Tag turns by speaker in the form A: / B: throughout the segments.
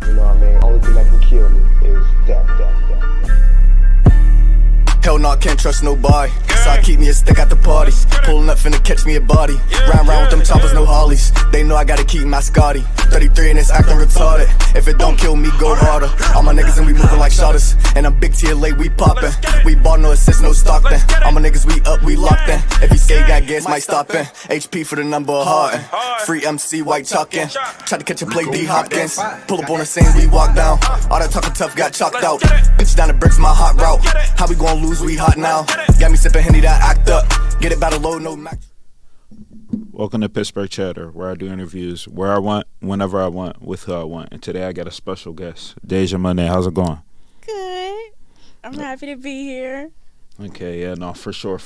A: You know what I mean? Only thing that can kill me is death.
B: Hell no, I can't trust nobody. So I keep me a stick at the party. Pulling up finna catch me a body. Round with them choppers, no Harleys. They know I gotta keep my Scotty. 33 and it's acting retarded. If it don't kill me, go harder. All my niggas and we moving like shotters. And I'm big TLA, we poppin'. We bought no assist, no Stockton. All my niggas, we up, we locked in. If he say got gas, might stop in. HP for the number of Harden. Free MC, white chalkin'. Tried to catch a play, D Hopkins. Pull up on the scene, we walk down. All that talking tough got chalked out. Bitch down the bricks, my hot route. How we gon' lose? We hot now. Got me sippin' Henny, that act up. Get it by the low, no max.
C: Welcome to Pittsburgh Chatter, where I do interviews where I want, whenever I want, with who I want. And today I got a special guest, Dejah Monae. How's it going?
D: Good. I'm happy to be here.
C: Okay, yeah, no, for sure.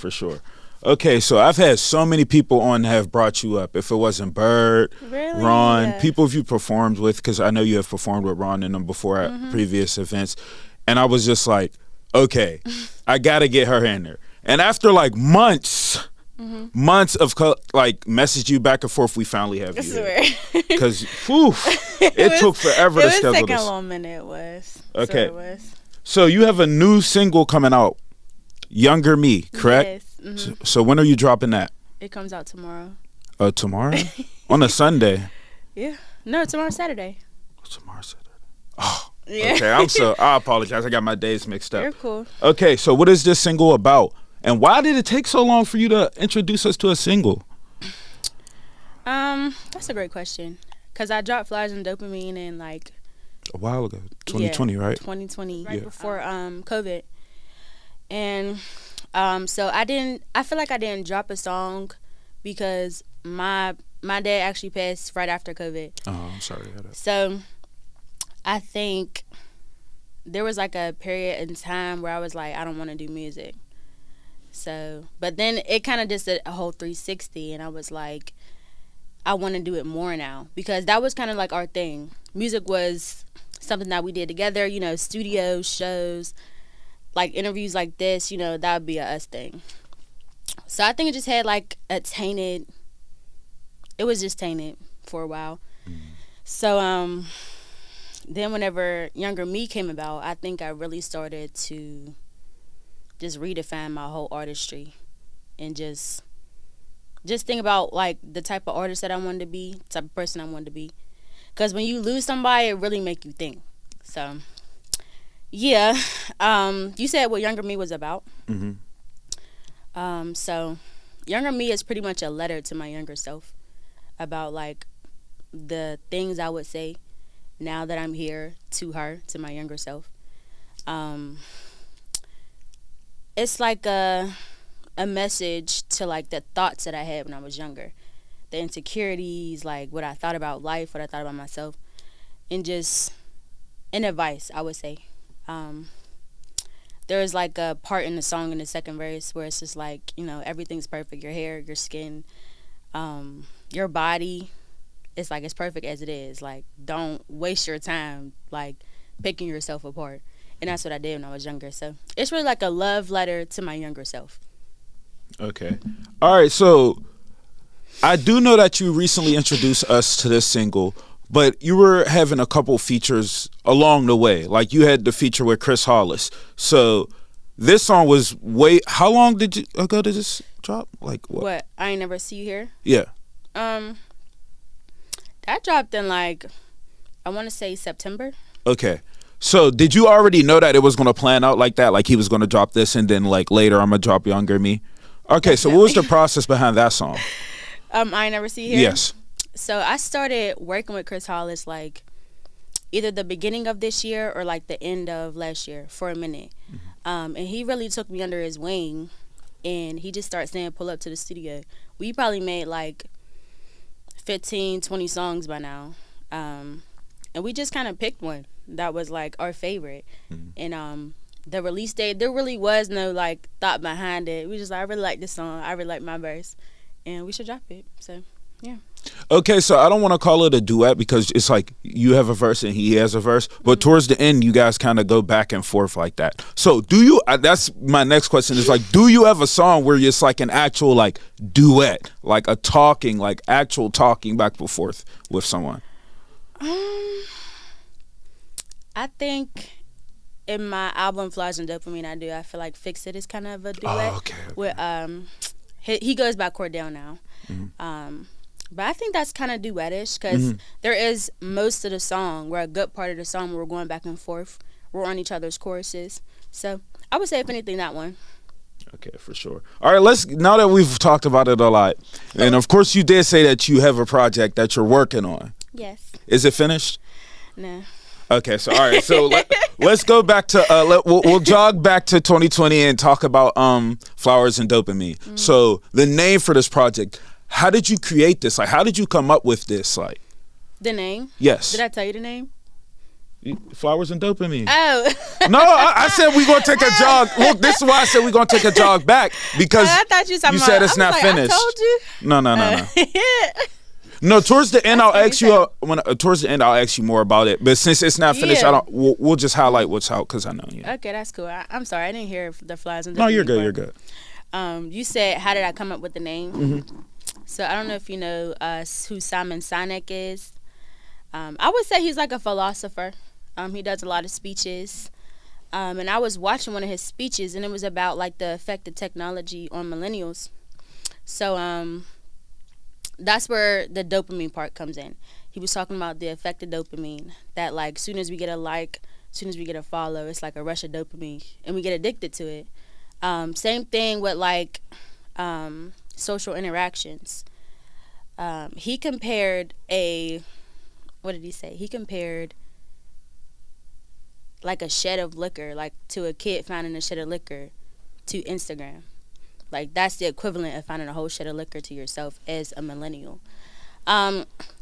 C: Okay, so I've had so many people on that have brought you up. If it wasn't Bird,
D: really?
C: Ron,
D: Yeah.
C: people you performed with, because I know you have performed with Ron and them before at previous events. And I was just like, okay, I got to get her in there. And after like months of message you back and forth, we finally have you. I
D: swear.
C: Because it took forever to schedule this.
D: It was taking a little minute. It was.
C: Okay.
D: So, it was.
C: So you have a new single coming out, Younger Me, correct?
D: Yes.
C: So when are you dropping that?
D: It comes out tomorrow.
C: Tomorrow? On a Sunday?
D: Yeah. No, tomorrow's Saturday.
C: Tomorrow Saturday. Oh.
D: Yeah.
C: Okay, I apologize. I got my days mixed up.
D: You're cool.
C: Okay, so what is this single about? And why did it take so long for you to introduce us to a single?
D: That's a great question. Because I dropped Flyers and Dopamine in like
C: a while ago. 2020, right?
D: 2020, right before COVID. And so I feel like I didn't drop a song because my dad actually passed right after COVID.
C: Oh, I'm sorry to hear that. So
D: I think there was like a period in time where I was like, I don't want to do music. So, but then it kind of just did a whole 360, and I was like, I want to do it more now, because that was kind of like our thing. Music was something that we did together, you know, studio shows, like interviews like this, you know, that would be a us thing. So I think it just had like it was just tainted for a while. So then whenever Younger Me came about, I think I really started to just redefine my whole artistry and just think about like the type of artist that I wanted to be, the type of person I wanted to be. Because when you lose somebody, it really make you think. So yeah, you said what Younger Me was about. So Younger Me is pretty much a letter to my younger self about like the things I would say now that I'm here to her, to my younger self. It's like a message to like the thoughts that I had when I was younger, the insecurities, like what I thought about life, what I thought about myself, and just an advice, I would say. There's like a part in the song in the second verse where it's just like, you know, everything's perfect. Your hair, your skin, your body. It's like it's perfect as it is. Like, don't waste your time like picking yourself apart. And that's what I did when I was younger. So it's really like a love letter to my younger self.
C: Okay. All right. So I do know that you recently introduced us to this single, but you were having a couple features along the way. Like you had the feature with Chris Hollis. So this song was how long ago did this drop? Like what?
D: What? I Ain't Never See You Here?
C: Yeah.
D: That dropped in like, I want to say September.
C: Okay. So did you already know that it was going to plan out like that? Like he was going to drop this and then like later I'm going to drop Younger Me? Okay, so what was the process behind that song?
D: I Ain't Never See You Here?
C: Yes.
D: So I started working with Chris Hollis like either the beginning of this year or like the end of last year for a minute. And he really took me under his wing, and he just started saying pull up to the studio. We probably made like 15, 20 songs by now. And we just kind of picked one that was like our favorite. And the release date, there really was no like thought behind it. We just like, I really like this song, I really like my verse, and we should drop it. So yeah.
C: Okay, so I don't want to call it a duet because it's like you have a verse and he has a verse, but towards the end you guys kind of go back and forth like that. So do you, that's my next question is like, do you have a song where it's like an actual like duet, like a talking, like actual talking back and forth with someone?
D: I think in my album Flowers and Dopamine, I feel like Fix It is kind of a duet.
C: Oh, okay.
D: With he goes by Cordell now. But I think that's kind of duetish because there is most of the song, where a good part of the song where we're going back and forth, we're on each other's choruses. So I would say, if anything, that one.
C: Okay, for sure. All right, now that we've talked about it a lot, and of course you did say that you have a project that you're working on.
D: Yes.
C: Is it finished?
D: No.
C: Okay, so all right, so let's go back to we'll jog back to 2020 and talk about Flowers and Dopamine. So the name for this project, how did you create this? Like, how did you come up with this? Like,
D: the name?
C: Yes.
D: Did I tell you the name?
C: Flowers and Dopamine.
D: Oh.
C: No, I said we're going to take a jog. Look, this is why I said we're going to take a jog back, because
D: I thought you
C: said it's not finished.
D: I told you.
C: No. No, towards the end I'll ask you towards the end I'll ask you more about it. But since it's not finished, we'll just highlight what's out, because I know you.
D: Okay, that's cool. I'm sorry, I didn't hear the Flowers and Dopamine.
C: No, you're good.
D: part.
C: You're good.
D: You said, how did I come up with the name? So I don't know if you know who Simon Sinek is. I would say he's like a philosopher. He does a lot of speeches. And I was watching one of his speeches, and it was about like the effect of technology on millennials. So that's where the dopamine part comes in. He was talking about the effect of dopamine, that like soon as we get a like, soon as we get a follow, it's like a rush of dopamine, and we get addicted to it. Same thing with like social interactions. He compared what did he say? He compared like a shed of liquor, like to a kid finding a shed of liquor, to Instagram. Like, that's the equivalent of finding a whole shed of liquor to yourself as a millennial.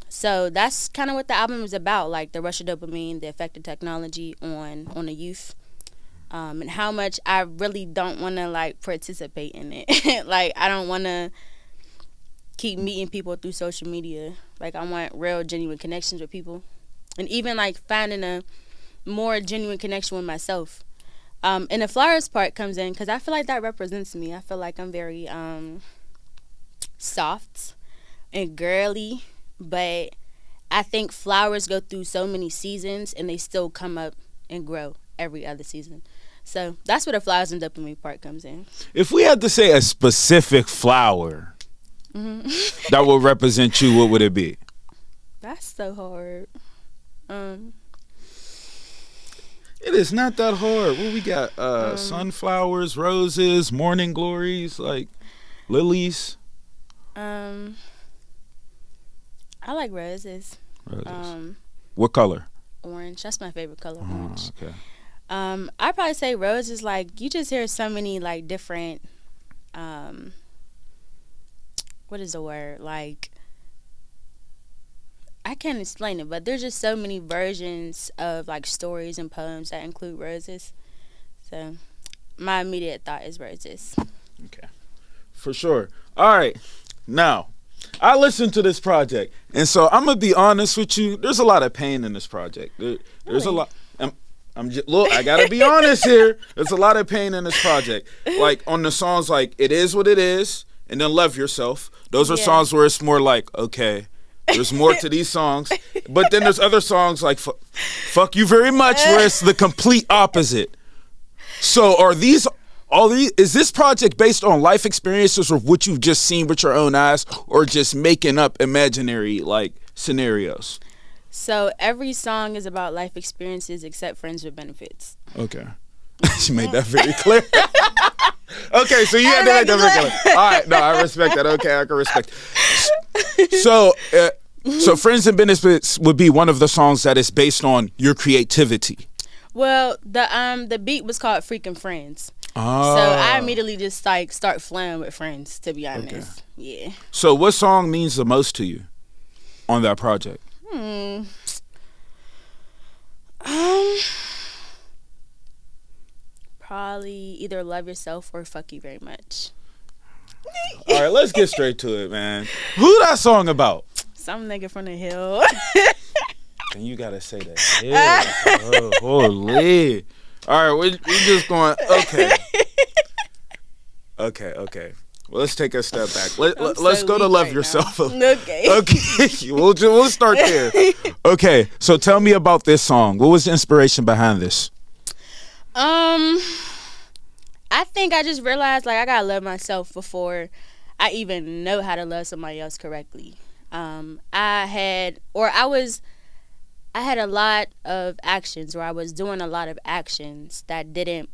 D: So that's kind of what the album is about, like the rush of dopamine, the effect of technology on the youth, and how much I really don't want to like participate in it. Like, I don't want to keep meeting people through social media. Like, I want real, genuine connections with people, and even like finding a more genuine connection with myself. And the flowers part comes in because I feel like that represents me. I feel like I'm very soft and girly, but I think flowers go through so many seasons and they still come up and grow every other season. So that's where the flowers and dopamine part comes in.
C: If we had to say a specific flower that would represent you, what would it be?
D: That's so hard.
C: It is not that hard. What we got? Sunflowers, roses, morning glories, like lilies.
D: I like roses.
C: Roses. What color?
D: Orange. That's my favorite color, orange.
C: Okay.
D: I'd probably say roses. Like, you just hear so many like different. What is the word? Like, I can't explain it, but there's just so many versions of like stories and poems that include roses. So my immediate thought is roses.
C: Okay. For sure. All right. Now, I listened to this project, and so I'm gonna be honest with you. There's a lot of pain in this project. There's a lot. Look, I gotta be honest here. There's a lot of pain in this project. Like, on the songs like "It Is What It Is" and then "Love Yourself." Those are songs where it's more like, okay, there's more to these songs. But then there's other songs like "Fuck You Very Much," where it's the complete opposite. So is this project based on life experiences or what you've just seen with your own eyes, or just making up imaginary like scenarios?
D: So every song is about life experiences except Friends with Benefits. Okay.
C: She made that very clear. Okay, so you had to make that very clear. All right, no, I respect that. Okay, I can respect. So Friends and Benefits would be one of the songs that is based on your creativity.
D: Well, the beat was called Freaking Friends.
C: Oh.
D: So I immediately just like start flowing with friends, to be honest. Okay. Yeah.
C: So what song means the most to you on that project?
D: Probably either Love Yourself or Fuck You Very Much.
C: All right, let's get straight to it, man. Who that song about?
D: Some nigga from the hill.
C: And you gotta say that. Oh, holy. All right, we just going. Okay. Well, let's take a step back. Let's
D: so
C: go to
D: weak
C: love
D: right
C: yourself.
D: now. Okay.
C: Okay, we'll start there. Okay, so tell me about this song. What was the inspiration behind this?
D: I think I just realized like I gotta love myself before I even know how to love somebody else correctly. I had a lot of actions, or I was doing a lot of actions that didn't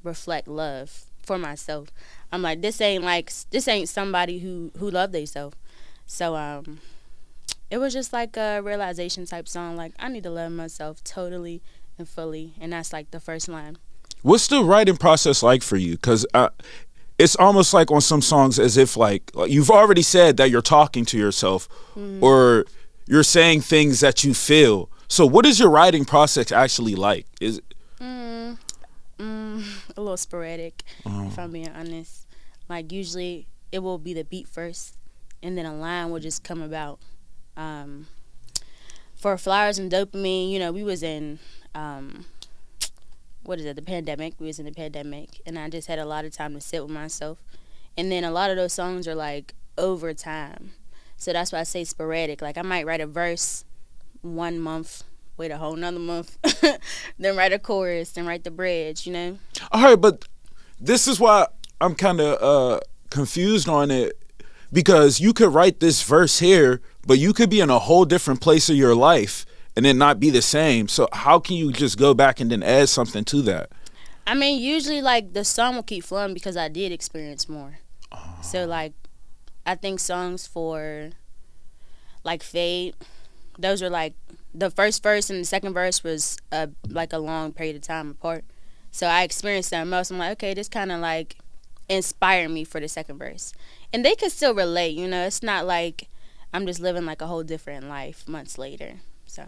D: reflect love for myself. I'm like, this ain't somebody who loved themselves. So it was just like a realization type song. Like, I need to love myself totally and fully, and that's like the first line.
C: What's the writing process like for you? Because it's almost like on some songs as if like you've already said that you're talking to yourself, or you're saying things that you feel. So what is your writing process actually like? Is it
D: a little sporadic, if I'm being honest. Like, usually it will be the beat first, and then a line will just come about. For Flowers and Dopamine, you know, we was in the pandemic. We was in the pandemic, and I just had a lot of time to sit with myself. And then a lot of those songs are like over time, so that's why I say sporadic. Like, I might write a verse 1 month, wait a whole nother month, then write a chorus, then write the bridge, you know?
C: all right? But this is why I'm kind of confused on it, because you could write this verse here, but you could be in a whole different place of your life and then not be the same. So how can you just go back and then add something to that?
D: I mean, usually, like, the song will keep flowing because I did experience more. So, like, I think songs for, like, Fade, those were, like, the first verse and the second verse was, like, a long period of time apart. So I experienced that most. I'm like, okay, this kind of, like, inspired me for the second verse. And they could still relate, you know? It's not like I'm just living, like, a whole different life months later, so.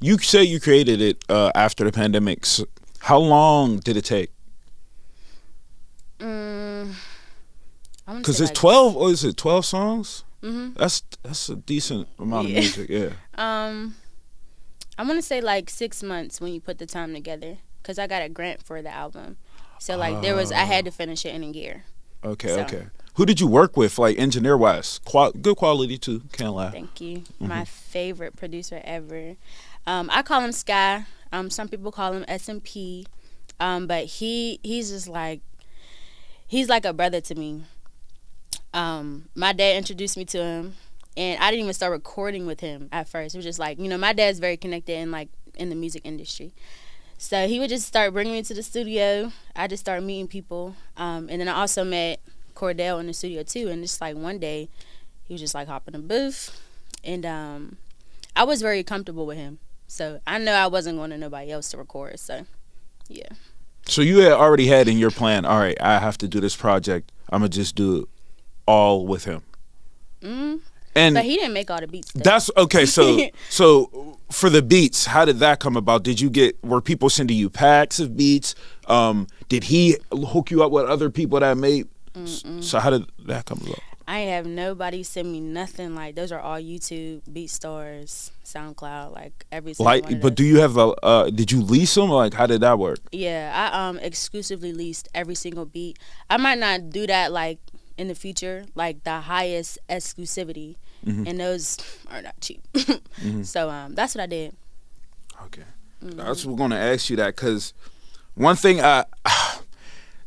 C: You say you created it after the pandemic. So how long did it take? Because it's 12, or is it 12 songs? That's a decent amount of music, yeah.
D: I want to say like 6 months when you put the time together, because I got a grant for the album. So like I had to finish it in a year.
C: Okay. Who did you work with, like engineer wise? Good quality too, can't lie.
D: Thank you. My favorite producer ever. I call him Sky. Some people call him S&P. But he's just like, he's like a brother to me. My dad introduced me to him, and I didn't even start recording with him at first. It was just like, you know, my dad's very connected in the music industry. So he would just start bringing me to the studio. I just started meeting people. And then I also met Cordell in the studio too. And just like one day, he was just like hopping in the booth. And I was very comfortable with him. So I know I wasn't going to nobody else to record. So, yeah.
C: So you had already had in your plan, all right, I have to do this project. I'm going to just do it all with him. And
D: but he didn't make all the beats though.
C: That's okay. So for the beats, how did that come about? Were people sending you packs of beats? Did he hook you up with other people that made? So how did that come about?
D: I have nobody send me nothing. Like, those are all YouTube, BeatStars, SoundCloud, like every single one of those.
C: But do you have did you lease them? Like, how did that work?
D: Yeah, I exclusively leased every single beat. I might not do that like in the future, like the highest exclusivity, and those are not cheap. So that's what I did.
C: Okay, that's what we're gonna ask you that, because one thing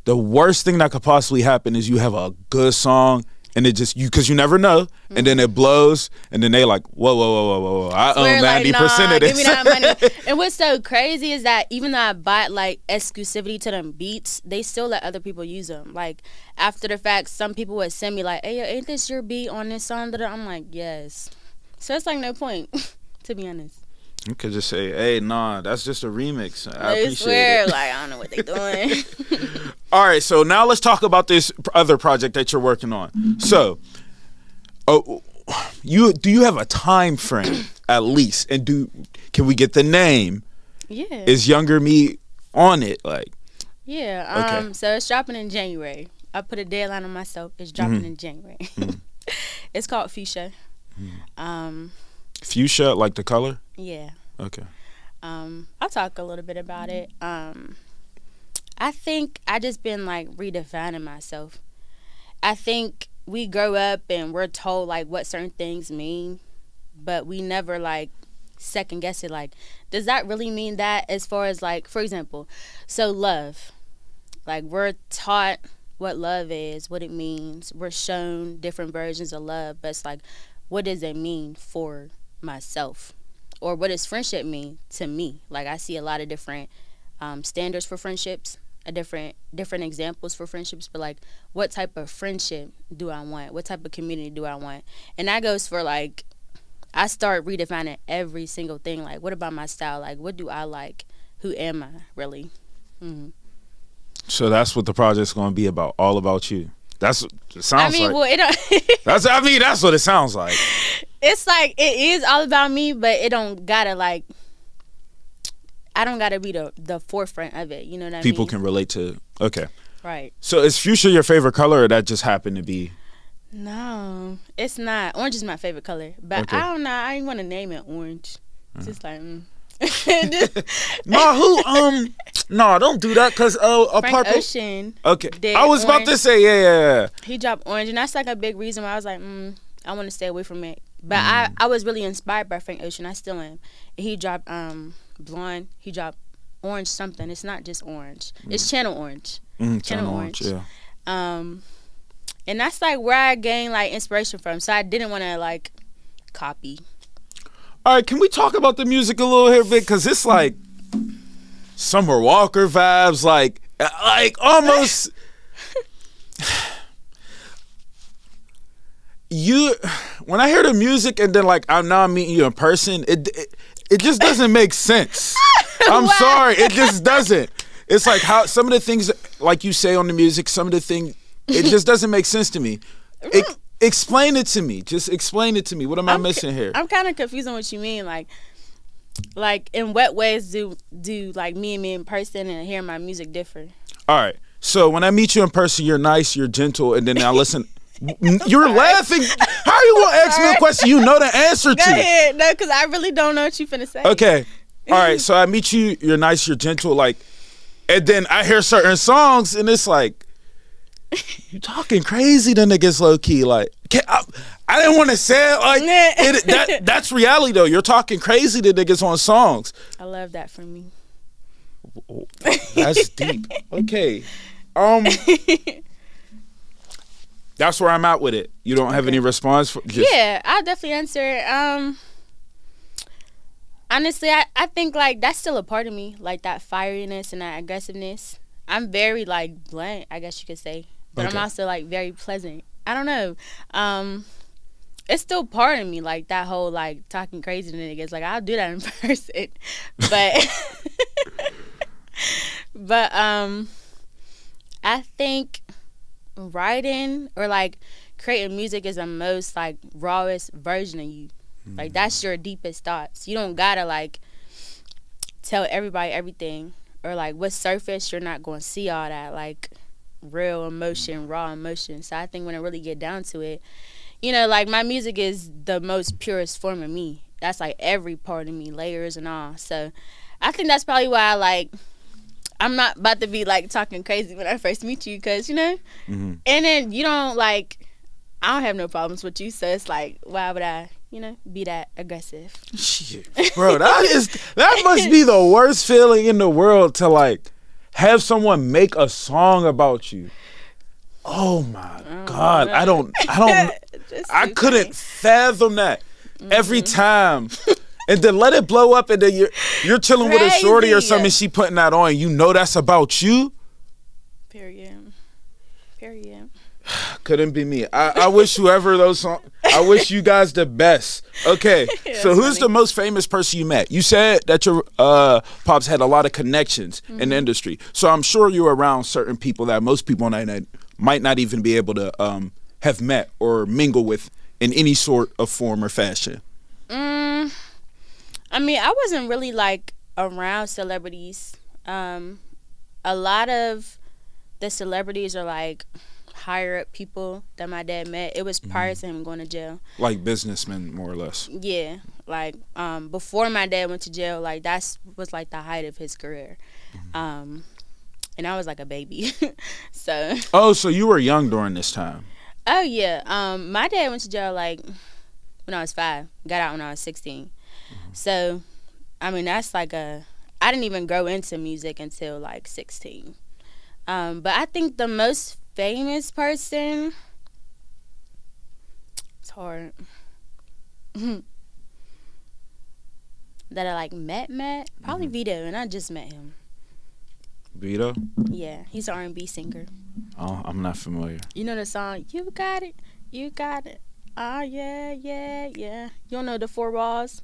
C: the worst thing that could possibly happen is you have a good song and it just because you never know, and then it blows, and then they like, whoa, I own 90% of this.
D: Give me that money. And what's so crazy is that even though I bought like exclusivity to them beats, they still let other people use them. Like, after the fact, some people would send me like, hey, ain't this your beat on this song? I'm like, yes. So it's like no point, to be honest.
C: You could just say, hey, nah, that's just a remix. I
D: They
C: appreciate
D: swear,
C: it.
D: like, I don't know what they doing.
C: All right, so now let's talk about this other project that you're working on. So, do you have a time frame at least? And can we get the name?
D: Yeah.
C: Is Younger Me on it? Like,
D: yeah.
C: Okay.
D: So it's dropping in January. I put a deadline on myself. It's dropping in January. It's called Fuchsia.
C: Fuchsia, like the color?
D: Yeah.
C: Okay.
D: I'll talk a little bit about it. I think I just been like redefining myself. I think we grow up and we're told like what certain things mean, but we never like second guess it. Like, does that really mean that? As far as like, for example, so love, like we're taught what love is, what it means. We're shown different versions of love, but it's like, what does it mean for myself? Or what does friendship mean to me? Like, I see a lot of different standards for friendships, different examples for friendships, but like, what type of friendship do I want? What type of community do I want? And that goes for like, I start redefining every single thing. Like, what about my style? Like, what do I like? Who am I really? Mm-hmm.
C: So that's what the project's going to be about, all about you. That's what it sounds like.
D: Well, it don't
C: that's what it sounds like.
D: It's like, it is all about me, but it don't gotta like, I don't gotta be the forefront of it. You know what I mean?
C: People can relate to. Okay.
D: Right.
C: So is fuchsia your favorite color, or that just happened to be?
D: No, it's not. Orange is my favorite color, but
C: Okay.
D: I don't know. I didn't want to name it orange. It's just like,
C: No, don't do that, because a
D: Frank
C: purple.
D: Ocean.
C: Okay.
D: did
C: I was about
D: orange.
C: to say, yeah.
D: He dropped orange, and that's like a big reason why I was like, I want to stay away from it. But I was really inspired by Frank Ocean. I still am. And he dropped blonde. He dropped orange something. It's not just orange. It's channel orange.
C: Channel orange, yeah.
D: And that's like where I gained like inspiration from. So I didn't want to like copy.
C: All right, can we talk about the music a little here bit? Because it's like Summer Walker vibes, like almost. When I hear the music and then like I'm now meeting you in person, it just doesn't make sense. I'm sorry, it just doesn't. It's like how some of the things like you say on the music, some of the things, it just doesn't make sense to me. Explain it to me. Just explain it to me. What am I missing here?
D: I'm kind of confused on what you mean. Like in what ways do like me and me in person and hearing my music differ?
C: All right. So when I meet you in person, you're nice, you're gentle, and then I listen. You're laughing. How are you gonna ask me a question you know the answer to?
D: Go ahead. No, because I really don't know what you finna say.
C: Okay. All right. So I meet you. You're nice. You're gentle. Like, and then I hear certain songs, and it's like, you talking crazy to niggas low key. Like, I didn't want to say it like that's reality though. You're talking crazy to niggas on songs.
D: I love that from me.
C: That's deep. Okay. That's where I'm at with it. You don't have any response?
D: Yeah, I'll definitely answer it. Honestly, I think like that's still a part of me, like that fieriness and that aggressiveness. I'm very like blunt, I guess you could say, but
C: Okay.
D: I'm also like very pleasant. I don't know. It's still part of me, like that whole like talking crazy to niggas. Like I'll do that in person, but I think writing or like creating music is the most like rawest version of you. Like that's your deepest thoughts. You don't gotta like tell everybody everything, or like with surface you're not gonna see all that like real emotion, raw emotion. So I think when I really get down to it, you know, like my music is the most purest form of me. That's like every part of me, layers and all. So I think that's probably why I like, I'm not about to be like talking crazy when I first meet you, because you know, and then you don't like, I don't have no problems with you, so it's like, why would I, you know, be that aggressive?
C: Shit, bro, that must be the worst feeling in the world to like have someone make a song about you. Oh my God, I couldn't fathom that every time. And then let it blow up, and then you're chilling with a shorty or something, she putting that on, you know that's about you.
D: Period.
C: Couldn't be me. I wish whoever those songs, I wish you guys the best. Okay, so who's the most famous person you met? You said that your pops had a lot of connections in the industry, so I'm sure you're around certain people that most people might not even be able to have met or mingle with in any sort of form or fashion.
D: I mean, I wasn't really like around celebrities. A lot of the celebrities are like higher up people that my dad met. It was prior to him going to jail.
C: Like businessmen, more or less.
D: Yeah, like before my dad went to jail, like that was like the height of his career. And and I was like a baby. So.
C: Oh, so you were young during this time.
D: Oh yeah. My dad went to jail like when I was 5. Got out when I was 16. So, I mean, that's like I didn't even grow into music until like 16. But I think the most famous person, it's hard, that I like met, probably Vito, and I just met him.
C: Vito?
D: Yeah, he's an R&B singer.
C: Oh, I'm not familiar.
D: You know the song, You Got It, You Got It. Oh, yeah, yeah, yeah. You don't know the 4 balls?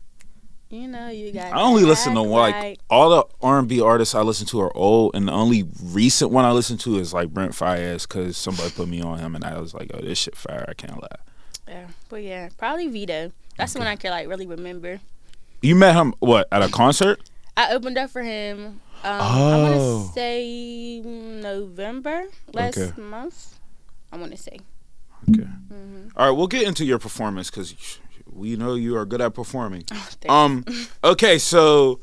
D: You know you got
C: I only listen to
D: act
C: like
D: right.
C: all the R&B artists I listen to are old, and the only recent one I listen to is like Brent Faiyaz because somebody put me on him, and I was like, "Oh, this shit fire! I can't lie."
D: Yeah, but yeah, probably Vito. That's the one I can like really remember.
C: You met him what at a concert?
D: I opened up for him. I want to say November last month. I want to say.
C: Okay. All right, we'll get into your performance because we know you are good at performing.
D: Thanks.
C: Okay, so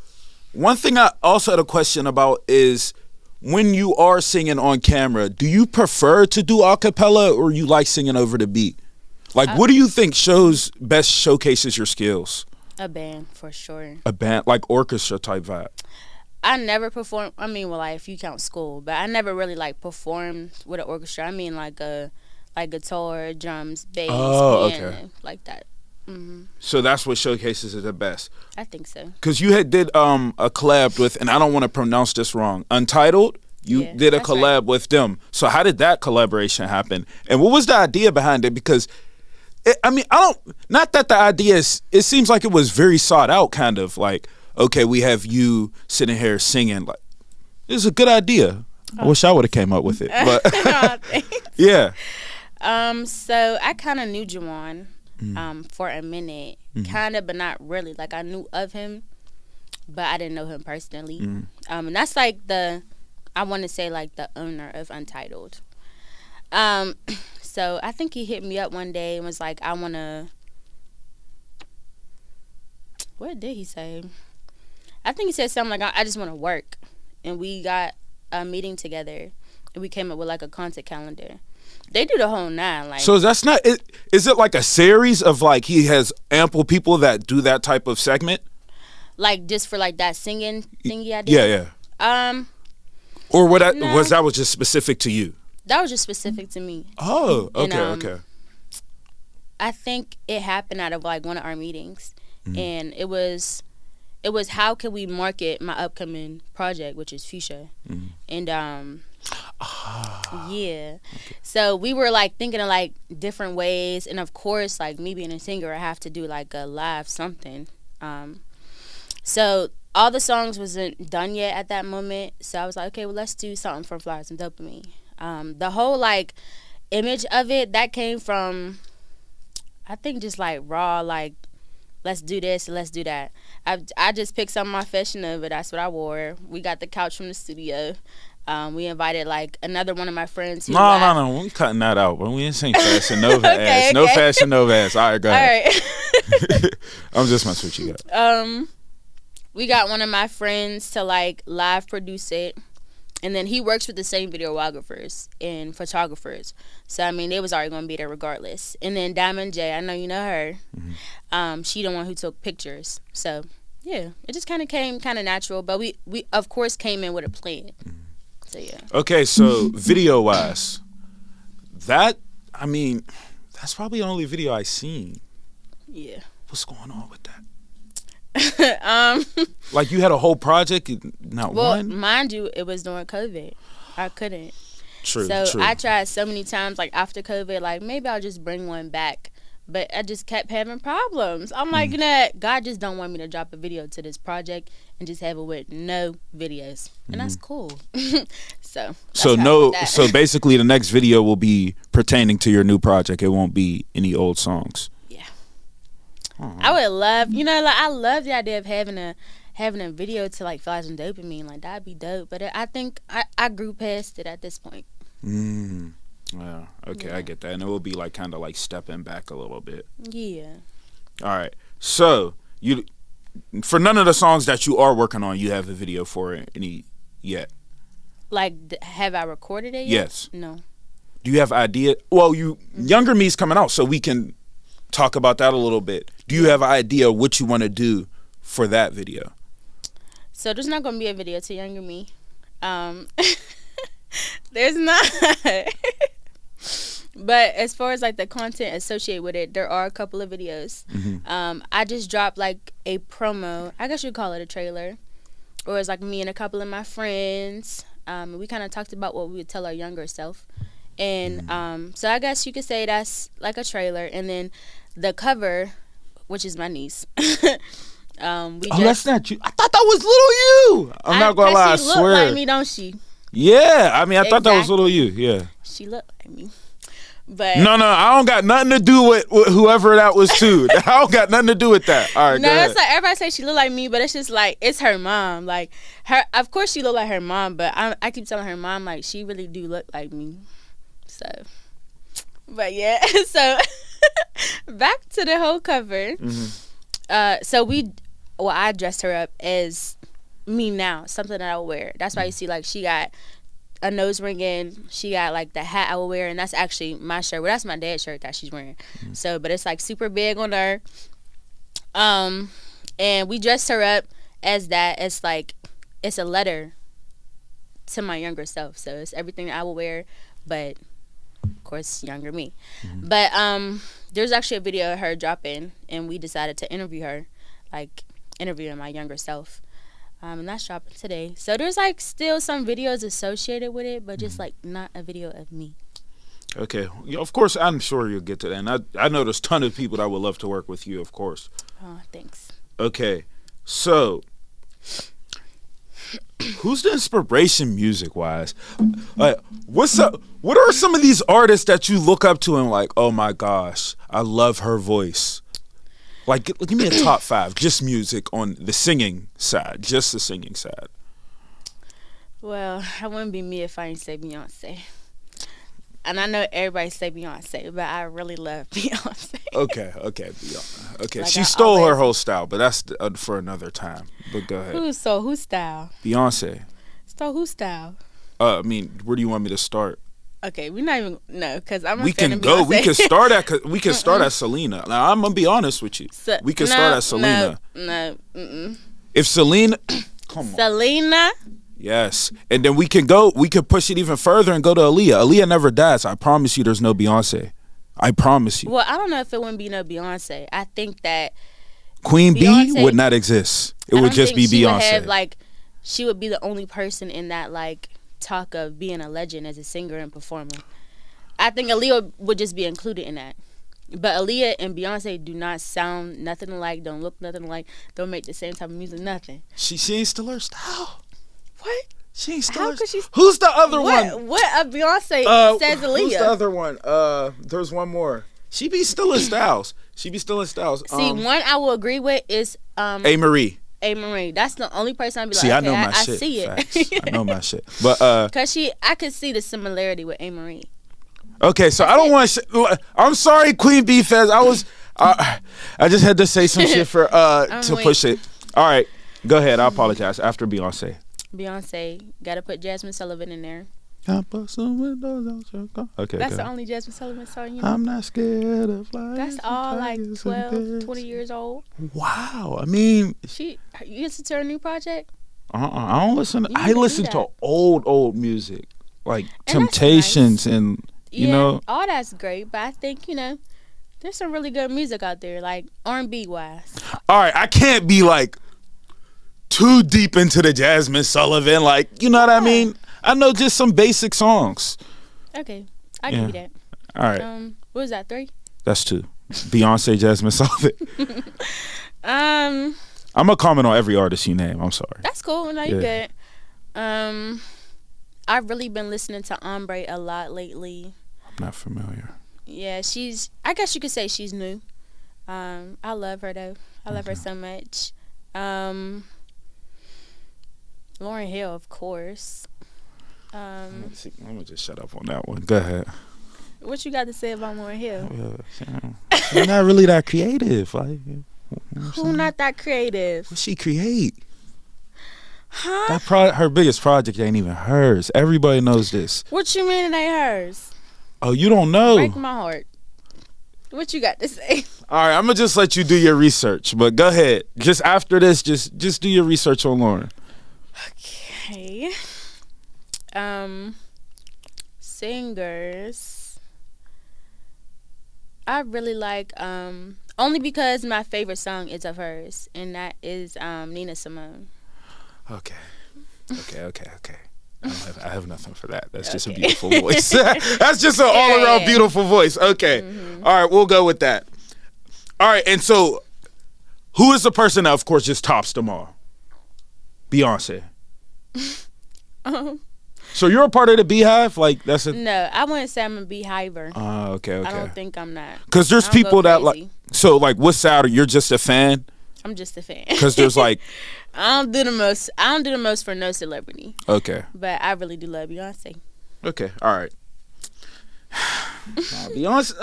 C: one thing I also had a question about is when you are singing on camera, do you prefer to do a cappella or you like singing over the beat? Like, what do you think best showcases your skills?
D: A band for sure.
C: A band, like orchestra type vibe.
D: I never performed. I mean, well, like if you count school, but I never really like performed with an orchestra. I mean, like guitar, drums, bass, piano, like that.
C: So that's what showcases it the best.
D: I think so.
C: Because you did a collab with, and I don't want to pronounce this wrong, Untitled. You did a collab
D: right.
C: with them. So how did that collaboration happen? And what was the idea behind it? Because not that the idea it seems like it was very sought out, kind of like, okay, we have you sitting here singing. Like, it's a good idea. I wish I would have came up with it. But yeah.
D: So I kind of knew Juwan for a minute, kind of, but not really. Like I knew of him, but I didn't know him personally. And that's like I want to say like the owner of Untitled. So I think he hit me up one day and was like, I want to, what did he say? I think he said something like, I just want to work. And we got a meeting together and we came up with like a content calendar. They do the whole 9. Like,
C: so that's not it. Is it like a series of like he has ample people that do that type of segment?
D: Like just for like that singing thingy I did?
C: Yeah. Or what?
D: No.
C: Was that just specific to you?
D: That was just specific to me.
C: Oh, okay,
D: And,
C: okay.
D: I think it happened out of like one of our meetings, and it was how can we market my upcoming project, which is Fuchsia, and yeah. So we were like thinking of like different ways, and of course, like me being a singer, I have to do like a live something. So all the songs wasn't done yet at that moment, so I was like, okay, well, let's do something from Flowers and Dopamine. The whole like image of it that came from, I think, just like raw, like let's do this and let's do that. I just picked some of my Fashion Nova, that's what I wore. We got the couch from the studio. We invited like another one of my friends.
C: No, we cutting that out. But we ain't saying Fashion Nova ass.
D: Okay.
C: No Fashion Nova ass. All right, go ahead.
D: All right.
C: I'm just messing with you guys.
D: We got one of my friends to like live produce it. And then he works with the same videographers and photographers. So, I mean, they was already going to be there regardless. And then Diamond J, I know you know her. She the one who took pictures. So, yeah, it just kind of came kind of natural. But we, of course, came in with a plan. So, yeah.
C: Okay, so video-wise, that's probably the only video I seen.
D: Yeah.
C: What's going on with that?
D: Like
C: Like you had a whole project, not one?
D: Well, mind you, it was during COVID. I couldn't.
C: True.
D: I tried so many times, like after COVID, like maybe I'll just bring one back. But I just kept having problems. I'm like, you know, God just don't want me to drop a video to this project and just have it with no videos. And that's cool. So basically the next video will be pertaining to your new project. It won't be any old songs. Yeah. I would love, you know, like I love the idea of having a video to like Flowers and Dopamine. Like that'd be dope. But I think I grew past it at this point.
C: Yeah. Okay, yeah. I get that. And it will be like kind of like stepping back a little bit.
D: Yeah.
C: All right. So for none of the songs that you are working on, you have a video for any yet.
D: Like, have I recorded it yet?
C: Yes.
D: No.
C: Do you have idea? Well, Younger Me's coming out, so we can talk about that a little bit. Do you have an idea of what you want to do for that video?
D: So there's not going to be a video to Younger Me. There's not. But as far as like the content associated with it, there are a couple of videos. I just dropped like a promo. I guess you'd call it a trailer. Or it's like me and a couple of my friends. We kind of talked about what we would tell our younger self. And so I guess you could say that's like a trailer. And then the cover, which is my niece.
C: That's not you. I thought that was little you. I'm not gonna lie. I
D: she
C: swear.
D: Look like me, don't she?
C: Yeah, I mean, I thought that was little you. Yeah.
D: She looked like me, but
C: no, I don't got nothing to do with whoever that was too. I don't got nothing to do with that. All right,
D: no,
C: go ahead.
D: It's like everybody say she look like me, but it's just like it's her mom. Like her, of course she look like her mom, but I keep telling her mom like she really do look like me. So, but yeah, so back to the whole cover. I dressed her up as me now, something that I would wear. That's why you see like she got a nose ring in, she got like the hat I would wear, and that's actually my shirt. Well, that's my dad's shirt that she's wearing. So, but it's like super big on her. And we dressed her up as that. It's like it's a letter to my younger self. So it's everything that I would wear, but of course younger me. But there's actually a video of her dropping, and we decided to interview her, like interviewing my younger self. And that's dropping today. So there's like still some videos associated with it, but just like not a video of me.
C: Okay. Yeah, of course, I'm sure you'll get to that. And I know there's a ton of people that would love to work with you, of course.
D: Oh, thanks.
C: Okay. So, who's the inspiration music-wise? Like, what are some of these artists that you look up to and like, oh my gosh, I love her voice? Like, give me a top 5, just music on the singing side, just the singing side.
D: Well, I wouldn't be me if I didn't say Beyonce. And I know everybody say Beyonce, but I really love Beyonce.
C: Okay, Beyonce. Okay,
D: Like
C: she
D: I
C: stole her
D: always-
C: whole style, but that's for another time. But go ahead.
D: Whose style?
C: Beyonce.
D: Stole whose style?
C: I mean, where do you want me to start?
D: Okay, we're not even because I'm a
C: We
D: fan
C: can
D: of
C: go.
D: Beyonce.
C: We can start at. We can start at Selena. Now I'm gonna be honest with you. We can start at Selena.
D: No.
C: If Selena, come on.
D: Selena.
C: Yes, and then we can go. We can push it even further and go to Aaliyah. Aaliyah never dies. I promise you, there's no Beyonce. I promise you.
D: Well, I don't know if it wouldn't be no Beyonce. I think that
C: Queen
D: Beyonce,
C: B would not exist. It
D: I
C: would
D: don't
C: just
D: think
C: be
D: she would
C: Beyonce.
D: have, like, she would be the only person in that like talk of being a legend as a singer and performer. I think Aaliyah would just be included in that. But Aaliyah and Beyonce do not sound nothing alike, don't look nothing alike, don't make the same type of music, nothing.
C: She ain't still her style.
D: What?
C: She ain't still
D: How
C: her
D: could she?
C: Who's the other one?
D: What a Beyonce says Aaliyah?
C: Who's the other one? There's one more. She be still in Styles. See,
D: one I will agree with is
C: A. Marie.
D: A. Marie. That's the only person I'd be like,
C: See,
D: okay,
C: I know my
D: I
C: shit.
D: see
C: Facts.
D: it.
C: I know my shit. But
D: Cause I could see the similarity with A. Marie.
C: okay, so I don't want to. I'm sorry, Queen B fans. I just had to say some shit for to push it. All right, go ahead. I apologize. After Beyonce.
D: Beyonce, gotta put Jasmine Sullivan in there.
C: I put some windows out your car. Okay,
D: That's
C: go
D: the
C: ahead.
D: only Jasmine Sullivan song you know.
C: I'm not scared of flying.
D: That's all like 12, 20 years old.
C: Wow, I mean,
D: You listen to her new project?
C: I don't listen.
D: You need
C: I
D: to do
C: listen to
D: that.
C: old music like
D: And that's
C: Temptations
D: nice.
C: and you
D: Yeah,
C: know.
D: all that's great, but I think there's some really good music out there, like R&B wise.
C: All right, I can't be like too deep into the Jasmine Sullivan, like you know what I mean. I know just some basic songs.
D: Okay, I give you that.
C: All right,
D: What was that, 3?
C: that's 2. Beyonce, Jasmine Sullivan. I'm gonna comment on every artist you name. I'm sorry.
D: That's cool. No, you good. I've really been listening to Ombre a lot lately.
C: I'm not familiar.
D: Yeah, I guess you could say she's new. I love her though. I love her so much. Lauryn Hill, of course.
C: Let me just shut up on that one. Go ahead.
D: What you got to say about Lauryn Hill?
C: She's not really that creative. Like,
D: Who not that creative?
C: what she create?
D: Huh?
C: Her biggest project ain't even hers. Everybody knows this.
D: What you mean it ain't hers?
C: Oh, you don't know?
D: Break my heart. What you got to say?
C: All right, I'm gonna just let you do your research, but go ahead. Just after this, just do your research on Lauren.
D: Okay. Singers. I really like only because my favorite song is of hers, and that is Nina Simone.
C: Okay. I have nothing for that. That's just a beautiful voice. That's just an all-around beautiful voice. Okay. All right, we'll go with that. All right, and so who is the person that, of course, just tops them all? Beyonce. So you're a part of the Beehive? Like, that's a...
D: No, I wouldn't say I'm a Beehiver.
C: Okay.
D: I don't think I'm not.
C: Because there's people that, like... So, like, what's Saturday? You're just a fan?
D: I'm just a fan.
C: Because there's, like...
D: I don't do the most for no celebrity.
C: Okay.
D: But I really do love Beyonce.
C: Okay. All right. Beyonce,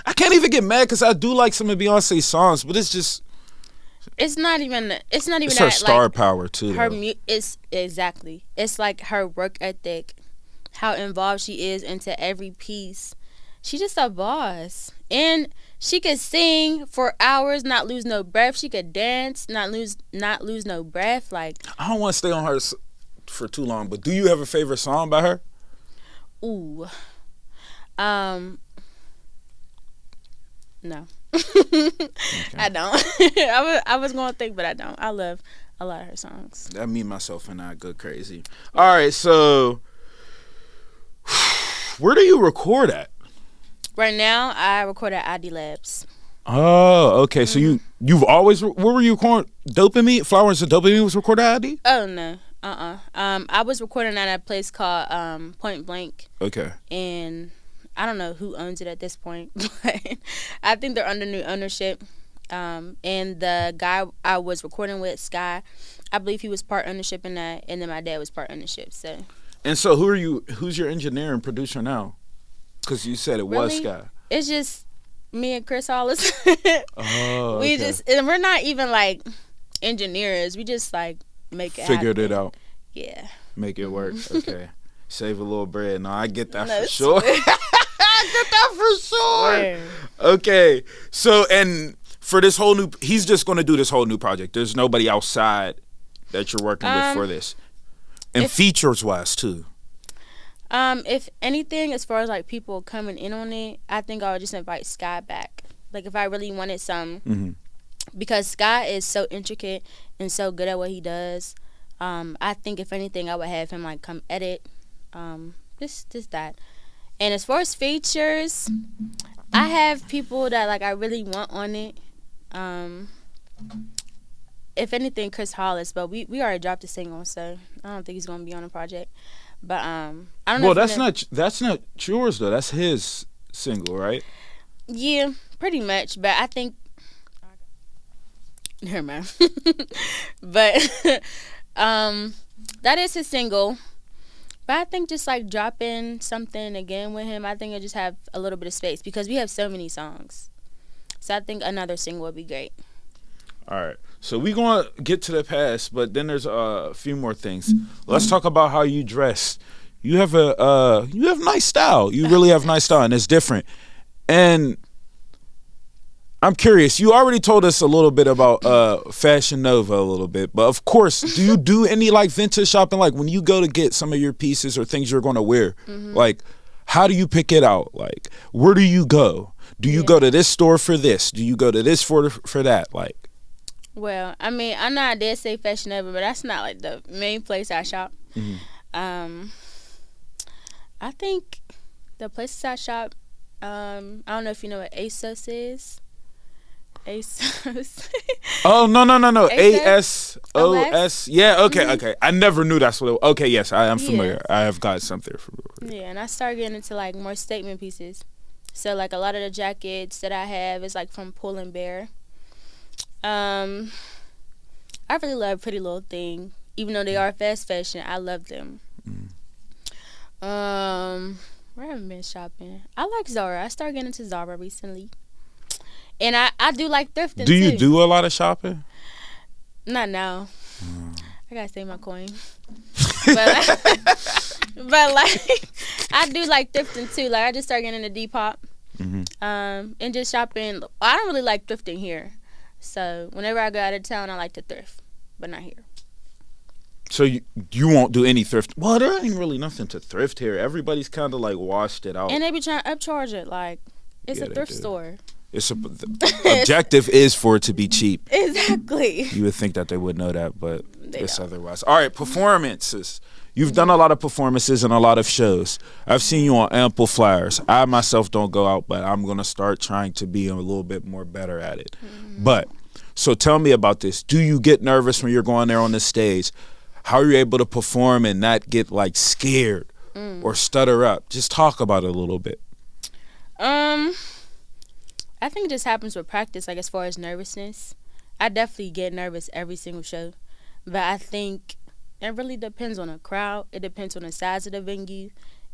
C: I can't even get mad because I do like some of Beyonce's songs, but it's just... It's not even
D: It's
C: her star power, too.
D: It's exactly. It's like her work ethic, how involved she is into every piece. She's just a boss. And she could sing for hours, not lose no breath. She could dance, not lose no breath. Like,
C: I don't want to stay on her for too long, but do you have a favorite song by her?
D: Ooh. No. I don't. I was going to think, but I don't. I love a lot of her songs.
C: That me, myself, and I go crazy. All right, so where do you record at?
D: Right now, I record at ID Labs.
C: Oh, okay. So you've always where were you recording? Dopamine, Flowers and Dopamine was recorded at ID?
D: Oh no, I was recording at a place called Point Blank.
C: Okay.
D: And I don't know who owns it at this point, but I think they're under new ownership. And the guy I was recording with, Sky, I believe he was part ownership in that, and then my dad was part ownership. So. And
C: so who's your engineer and producer now? Because you said it was Sky.
D: It's just me and Chris Hollis.
C: Oh,
D: we and we're not even like engineers. We just like make it
C: figured
D: happen.
C: It out.
D: Yeah.
C: Make it work. Okay. Save a little bread. No, I get that for sure. I get that for sure. Swear. Okay. So, and for this whole new, he's just going to do this whole new project. There's nobody outside that you're working with for this. And features wise too.
D: If anything, as far as like people coming in on it, I think I would just invite Sky back. Like if I really wanted some, because Sky is so intricate and so good at what he does. I think if anything, I would have him like come edit, just that. And as far as features, I have people that like I really want on it. If anything, Chris Hollis, but we already dropped a single, so I don't think he's gonna be on the project. But I don't know.
C: Well, that's not yours though. That's his single, right?
D: Yeah, pretty much. But I think never mind. But that is his single. But I think just like dropping something again with him, I think it'll just have a little bit of space because we have so many songs. So I think another single would be great. All
C: right. So we're going to get to the past, but then there's a few more things. Let's talk about how you dress. You have nice style. You really have nice style, and it's different. And I'm curious. You already told us a little bit about Fashion Nova a little bit, but of course, do you do any like vintage shopping? Like when you go to get some of your pieces or things you're going to wear, like how do you pick it out? Like where do you go? Do you go to this store for this? Do you go to this for that? Like.
D: Well, I mean, I know I did say Fashion Nova, but that's not like the main place I shop. I think the places I shop, I don't know if you know what ASOS is. ASOS.
C: Oh, no. ASOS. Yeah, okay. I never knew that's what it was. Okay, yes, I am familiar. I have got something from it.
D: Yeah, and I started getting into like more statement pieces. So like a lot of the jackets that I have is like from Pull and Bear. I really love Pretty Little Thing. Even though they are fast fashion, I love them. Where have I been shopping? I like Zara. I started getting into Zara recently. And I do like thrifting,
C: Do you do a lot of shopping?
D: Not now. I I gotta save my coin. But like, I do like thrifting too. Like, I just started getting into Depop, and just shopping. I don't really like thrifting here, so whenever I go out of town, I like to thrift, but not here.
C: So you won't do any thrift? Well, there ain't really nothing to thrift here. Everybody's kind of like washed it out.
D: And they be trying to upcharge it. Like, it's a thrift store.
C: The objective is for it to be cheap.
D: Exactly.
C: You would think that they would know that, but it's otherwise. All right, performances. You've done a lot of performances and a lot of shows. I've seen you on ample flyers. I myself don't go out, but I'm going to start trying to be a little bit more better at it. But, so tell me about this. Do you get nervous when you're going there on the stage? How are you able to perform and not get like scared or stutter up? Just talk about it a little bit.
D: I think it just happens with practice, like as far as nervousness. I definitely get nervous every single show. But I think it really depends on the crowd. It depends on the size of the venue.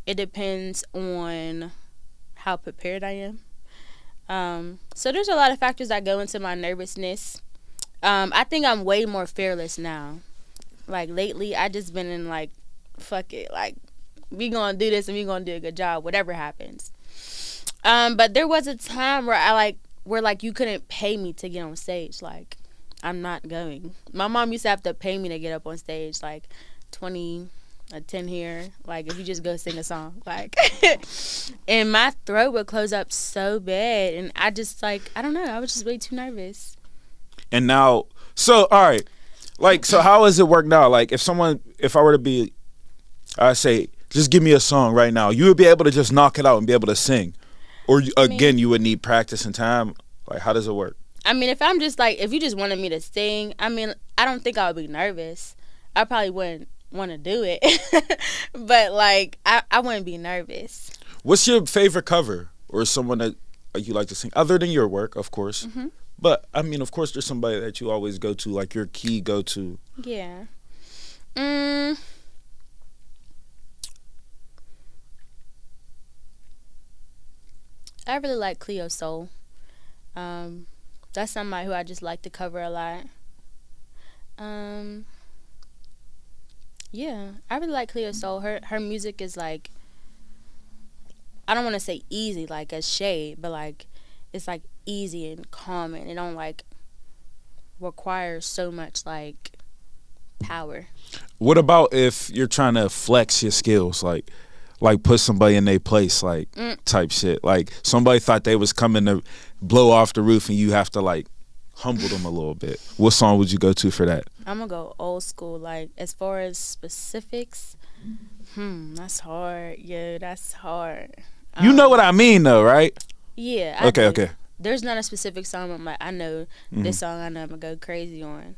D: It depends on how prepared I am. So there's a lot of factors that go into my nervousness. I think I'm way more fearless now. Like, lately, I just been in, like, fuck it. Like, we gonna do this and we gonna do a good job, whatever happens. But there was a time where you couldn't pay me to get on stage. Like, I'm not going. My mom used to have to pay me to get up on stage, like, 20 a 10 here. Like, if you just go sing a song. Like, and my throat would close up so bad. And I just, like, I don't know. I was just way too nervous.
C: And now, so, all right. Like, so how does it work now? Like, if I were to be, I say, just give me a song right now, you would be able to just knock it out and be able to sing. Or, you would need practice and time. Like, how does it work?
D: I mean, if I'm just, like, if you just wanted me to sing, I mean, I don't think I would be nervous. I probably wouldn't want to do it. But, like, I wouldn't be nervous.
C: What's your favorite cover? Or someone that you like to sing? Other than your work, of course. Mm-hmm. But, I mean, of course, there's somebody that you always go to, like your key go-to.
D: Yeah. I really like Cleo Soul. That's somebody who I just like to cover a lot. Yeah, I really like Cleo Soul. Her music is like, I don't want to say easy, like as shade, but like it's like easy and calm, and it don't like require so much like power.
C: What about if you're trying to flex your skills, like put somebody in their place, like type shit? Like somebody thought they was coming to blow off the roof and you have to like humble them a little bit. What song would you go to for that?
D: I'm gonna go old school. Like as far as specifics, that's hard. Yeah, that's hard.
C: You know what I mean though, right?
D: Yeah. Okay. There's not a specific song I'm like, I know this song I know I'm gonna go crazy on.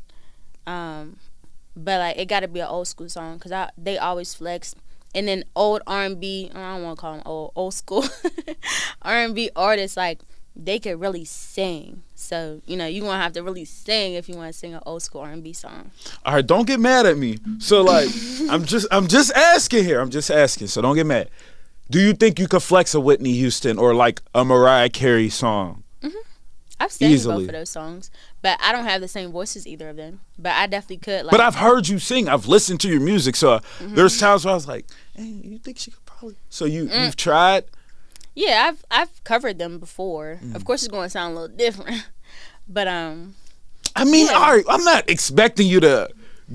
D: But like it gotta be an old school song because they always flex. And then old R&B, I don't want to call them old school R&B artists, like they could really sing. So, you know, you're going to have to really sing if you want to sing an old school R&B song.
C: All right, don't get mad at me. So like, I'm just asking here. I'm just asking. So don't get mad. Do you think you could flex a Whitney Houston or like a Mariah Carey song?
D: I've sang both of those songs, but I don't have the same voice as either of them. But I definitely could. Like,
C: but I've heard you sing. I've listened to your music. So there's times where I was like, hey, you think she could probably... So you've tried?
D: Yeah, I've covered them before. Of course, it's going to sound a little different. But, I
C: mean, all right, I'm not expecting you to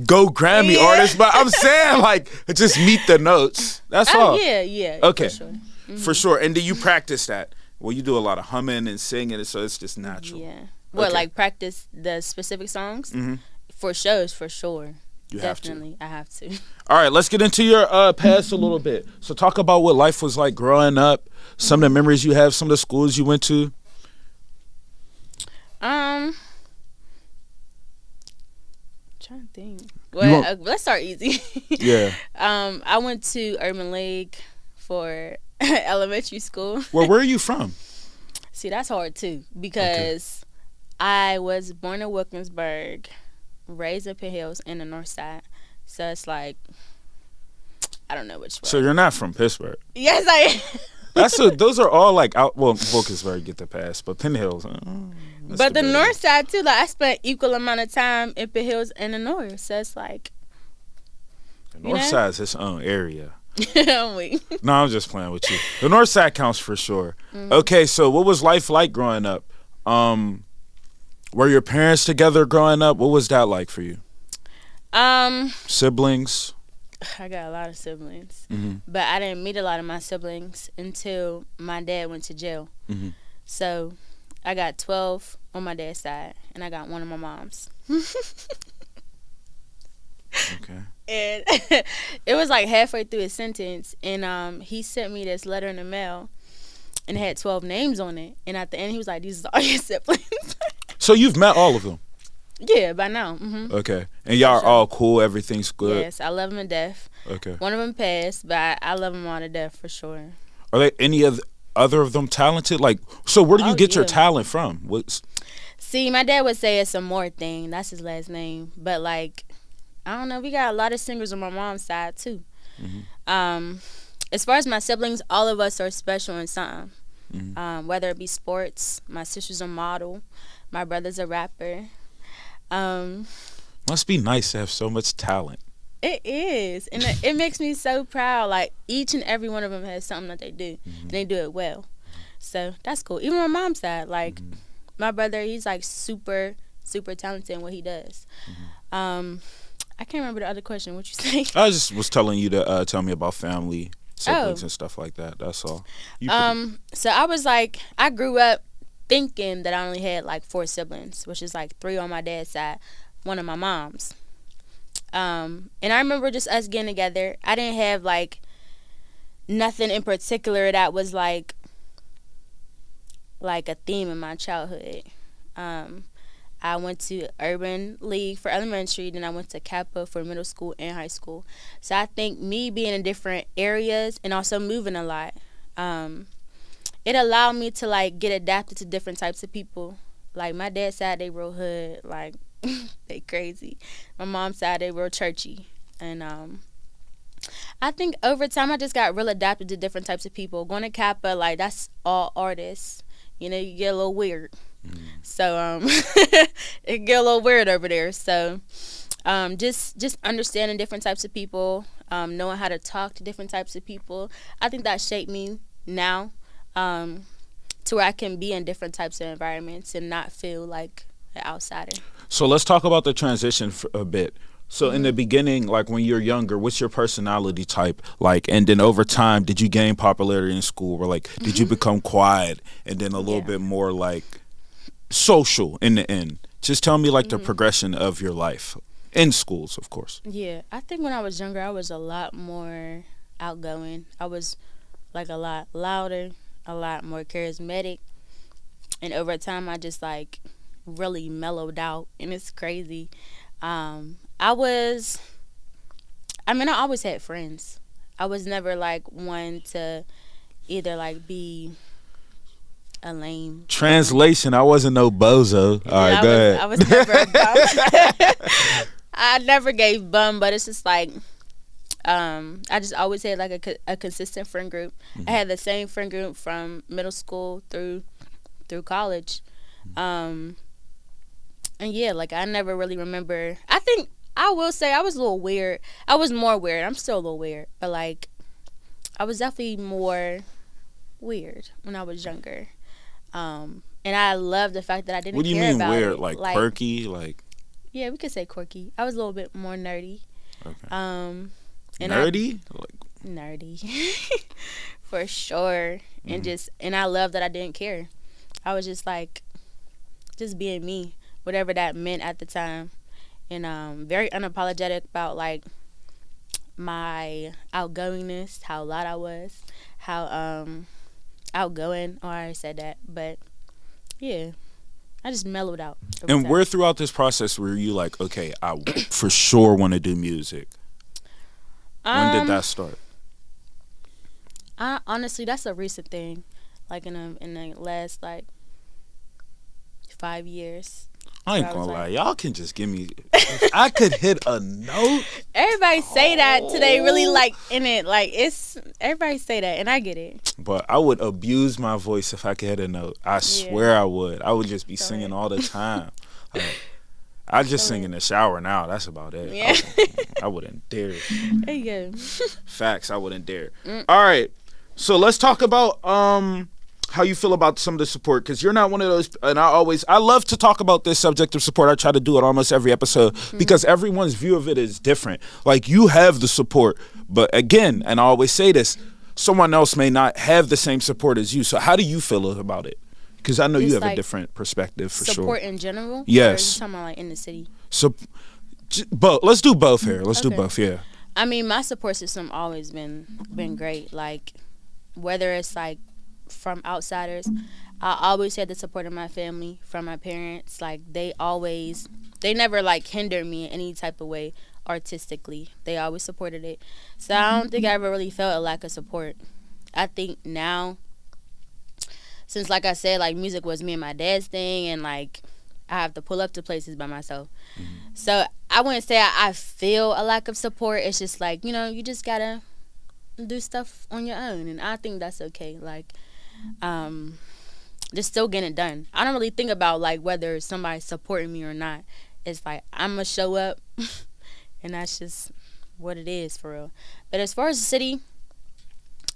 C: go Grammy artist, but I'm saying, like, just meet the notes. That's all.
D: Yeah.
C: Okay.
D: For sure.
C: For sure. And do you practice that? Well, you do a lot of humming and singing, so it's just natural.
D: Yeah. What, like practice the specific songs? For shows, for sure. Definitely, I have to.
C: All right, let's get into your past a little bit. So talk about what life was like growing up, some of the memories you have, some of the schools you went to.
D: Trying to think. Well, let's start easy.
C: Yeah.
D: I went to Urban League for elementary school.
C: Where are you from?
D: See, that's hard too because I was born in Wilkinsburg, raised in Pitt Hills in the north side. So it's like, I don't know which way.
C: So you're not from Pittsburgh?
D: Yes, I am.
C: Those are all like out. Well, Wilkinsburg get the pass, but Penn Hills.
D: But the north side too. Like I spent equal amount of time in Pitt Hills and the north. So it's like
C: The North Side's its own area.
D: I'm weak.
C: No, I'm just playing with you. The North Side counts for sure. Okay, so what was life like growing up? Were your parents together growing up? What was that like for you? Siblings?
D: I got a lot of siblings, but I didn't meet a lot of my siblings until my dad went to jail. So I got 12 on my dad's side, and I got one on my mom's.
C: Okay.
D: And it was like halfway through his sentence, and he sent me this letter in the mail, and it had 12 names on it. And at the end, he was like, "These are all your siblings."
C: So you've met all of them?
D: Yeah, by now.
C: Okay. And y'all are all cool? Everything's good?
D: Yes, I love them to death.
C: Okay.
D: One of them passed, but I love them all to death for sure.
C: Are they any other of them talented? Like, so where do you get your talent from?
D: See, my dad would say it's a more thing. That's his last name. But, like, I don't know. We got a lot of singers on my mom's side, too. As far as my siblings, all of us are special in something. Whether it be sports, my sister's a model, my brother's a rapper.
C: Must be nice to have so much talent.
D: It is, and it makes me so proud. Like, each and every one of them has something that they do, and they do it well. So that's cool. Even on my mom's side, like my brother, he's like super, super talented in what he does. I can't remember the other question. What you say?
C: I just was telling you to tell me about family, siblings, and stuff like that. That's all.
D: So I was like, I grew up thinking that I only had like 4 siblings, which is like 3 on my dad's side, 1 on my mom's. And I remember just us getting together. I didn't have like nothing in particular that was like a theme in my childhood. I went to Urban League for elementary, then I went to Kappa for middle school and high school. So I think me being in different areas and also moving a lot, it allowed me to like get adapted to different types of people. Like my dad's side, they real hood, like they crazy. My mom's side, they real churchy. And I think over time I just got real adapted to different types of people. Going to Kappa, like that's all artists. You know, you get a little weird. So it get a little weird over there. So just understanding different types of people, knowing how to talk to different types of people. I think that shaped me now to where I can be in different types of environments and not feel like an outsider. So
C: let's talk about the transition for a bit. So in the beginning, like when you're younger, what's your personality type like? And then over time, did you gain popularity in school? Or like, did you become quiet and then a little bit more like social in the end? Just tell me like the progression of your life in schools, of course.
D: Yeah, I think when I was younger, I was a lot more outgoing. I was like a lot louder, a lot more charismatic. And over time, I just like really mellowed out, and it's crazy. I always had friends. I was never like one to either like be a lame.
C: Translation, I wasn't no bozo. All right, go ahead.
D: I was never a bum. I never gave bum, but it's just like I just always had like a consistent friend group. I had the same friend group from middle school through college. And yeah, like I never really remember. I think I will say I was a little weird. I was more weird. I'm still a little weird, but like I was definitely more weird when I was younger. And I love the fact that I didn't care about it.
C: What do you mean weird? Like quirky? Like
D: yeah, we could say quirky. I was a little bit more nerdy.
C: Okay.
D: And
C: nerdy?
D: Nerdy. For sure. And I love that I didn't care. I was just like just being me, whatever that meant at the time. And very unapologetic about like my outgoingness, how loud I was, how outgoing. Oh, I already said that, but yeah, I just mellowed out.
C: And where throughout this process were you like, okay, I for sure want to do music? When did that start?
D: Honestly, that's a recent thing. Like in the last like 5 years.
C: I ain't gonna lie, y'all can just give me. If I could hit a note.
D: Everybody say that today, really like in it, like it's. Everybody say that, and I get it.
C: But I would abuse my voice if I could hit a note. I swear I would. I would just be singing all the time. Like, I just sing in the shower now. That's about it.
D: Yeah.
C: I wouldn't dare.
D: There you go.
C: Facts. I wouldn't dare. All right. So let's talk about how you feel about some of the support, because you're not one of those. And I love to talk about this subject of support. I try to do it almost every episode because everyone's view of it is different. Like, you have the support, but again, and I always say this, someone else may not have the same support as you. So how do you feel about it? Because I know you have a different perspective for sure.
D: Support in general?
C: Yes.
D: Or are you talking about like in the city?
C: So, both. Let's do both here. Let's do both. Yeah.
D: I mean, my support system always been great. Like, whether it's like from outsiders, I always had the support of my family, from my parents. Like, they never like hindered me in any type of way artistically. They always supported it. So I don't think I ever really felt a lack of support. I think now, since, like I said, like, music was me and my dad's thing, and like I have to pull up to places by myself. So I wouldn't say I feel a lack of support. It's just like, you know, you just gotta do stuff on your own, and I think that's okay. Like, just still getting it done. I don't really think about like whether somebody's supporting me or not. It's like, I'm gonna show up, and that's just what it is for real. But as far as the city,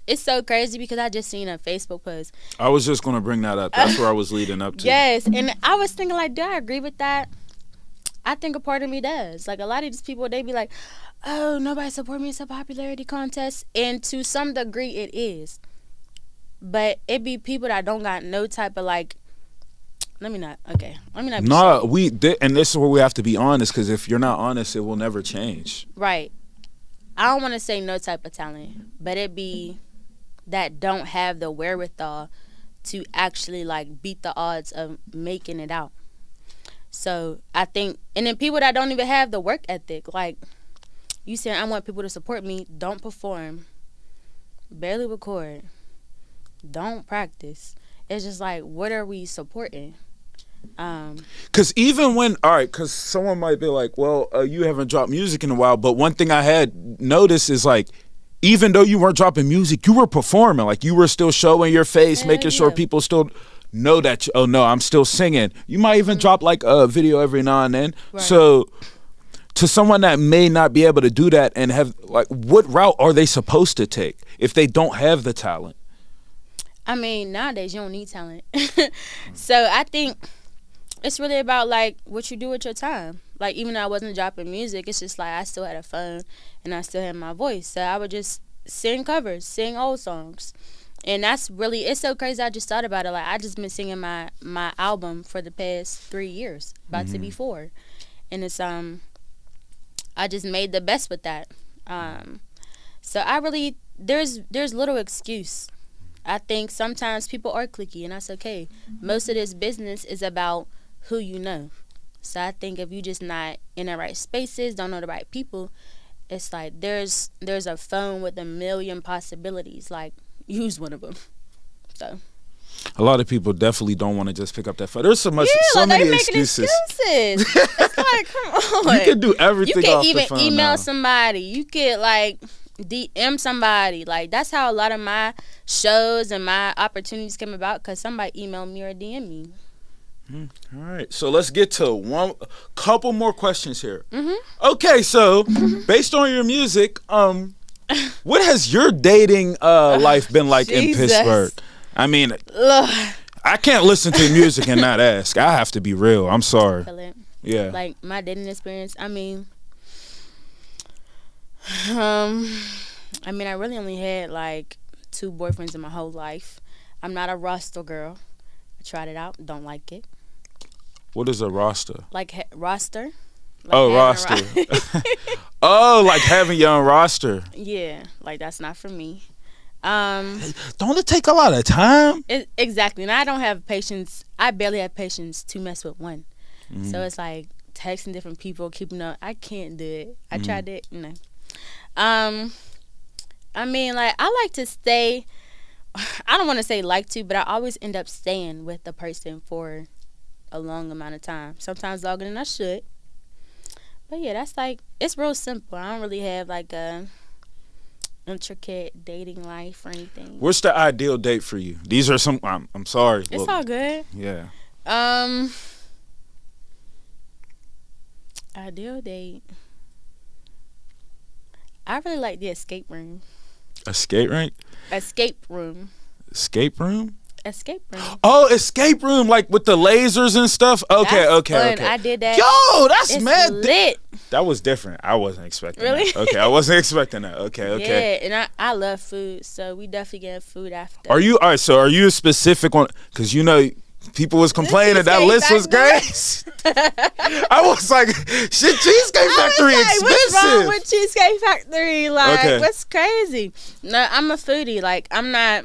D: it's so crazy because I just seen a Facebook post.
C: I was just going to bring that up. That's where I was leading up to.
D: Yes, and I was thinking, like, do I agree with that? I think a part of me does. Like, a lot of these people, they be like, oh, nobody support me. It's a popularity contest. And to some degree, it is. But it be people that don't got no type of, like, let me not be
C: No, and this is where we have to be honest, because if you're not honest, it will never change.
D: Right. I don't want to say no type of talent, but it be that don't have the wherewithal to actually like beat the odds of making it out. So I think, and then people that don't even have the work ethic, like you saying, I want people to support me, don't perform, barely record, don't practice. It's just like, what are we supporting?
C: Because even when, all right, because someone might be like, well, you haven't dropped music in a while, but one thing I had noticed is like, even though you weren't dropping music, you were performing. Like, you were still showing your face, making sure people still know that, oh no, I'm still singing. You might even drop like a video every now and then. Right. So to someone that may not be able to do that and have, like, what route are they supposed to take if they don't have the talent?
D: I mean, nowadays you don't need talent. So I think it's really about like what you do with your time. Like, even though I wasn't dropping music, it's just like I still had a phone and I still had my voice. So I would just sing covers, sing old songs. And that's really, it's so crazy. I just thought about it. Like, I just been singing my album for the past 3 years, about to be 4. And it's, I just made the best with that. So I really, there's little excuse. I think sometimes people are cliquey, and that's okay. Most of this business is about who you know. So I think if you just not in the right spaces, don't know the right people, it's like there's a phone with a million possibilities. Like, use one of them. So
C: a lot of people definitely don't want to just pick up that phone. There's so many excuses.
D: It's like, come on.
C: You can do everything off the phone. You can even
D: email somebody. You could like DM somebody. Like, that's how a lot of my shows and my opportunities came about, because somebody emailed me or DM me.
C: All right, so let's get to one couple more questions here. Okay, so based on your music, what has your dating life been like in Pittsburgh? I mean, I can't listen to music and not ask. I have to be real. I'm sorry. Yeah. Like,
D: my dating experience, I mean, I really only had like 2 boyfriends in my whole life. I'm not a roster girl. I tried it out, don't like it.
C: What is a roster?
D: Like roster.
C: Like roster. Oh, like having your own roster.
D: Yeah, like that's not for me.
C: Don't it take a lot of time?
D: Exactly, and I don't have patience. I barely have patience to mess with one. So it's like texting different people, keeping up. I can't do it. I tried it, no. I mean, like, I like to stay. I don't want to say like to, but I always end up staying with the person for a long amount of time. Sometimes longer than I should. But yeah, that's like, it's real simple. I don't really have like a intricate dating life or anything.
C: What's the ideal date for you? These are some, I'm sorry.
D: It's all good.
C: Yeah.
D: Ideal date. I really like the escape room.
C: Escape rink?
D: Escape room.
C: Escape room?
D: Escape room.
C: Oh, escape room, like with the lasers and stuff. Okay,
D: That's
C: okay,
D: fun.
C: okay.
D: I did that.
C: Yo, that's
D: It's
C: mad.
D: lit.
C: That was different. I wasn't expecting.
D: Really?
C: That. Okay, I wasn't expecting that. Okay, okay.
D: Yeah, and I love food, so we definitely get food after.
C: Are you all right? So, are you a specific one? Because you know, people was complaining that list was great. I was like, shit, Cheesecake Factory expensive.
D: What's wrong with Cheesecake Factory? Like,
C: Okay.
D: what's crazy? No, I'm a foodie. Like, I'm not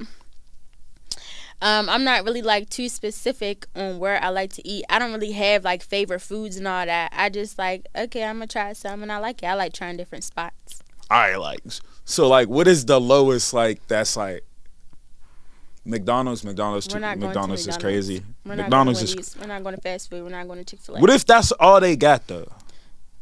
D: really like too specific on where I like to eat. I don't really have like favorite foods and all that. I just like, okay, I'm gonna try some and I like it. I like trying different spots.
C: I like. So, like, what is the lowest like? That's like McDonald's.
D: We're not going to
C: McDonald's is crazy.
D: We're not
C: McDonald's
D: going to
C: is.
D: Wendy's. We're not going to fast food. We're not going to Chick-fil-A.
C: What if that's all they got though?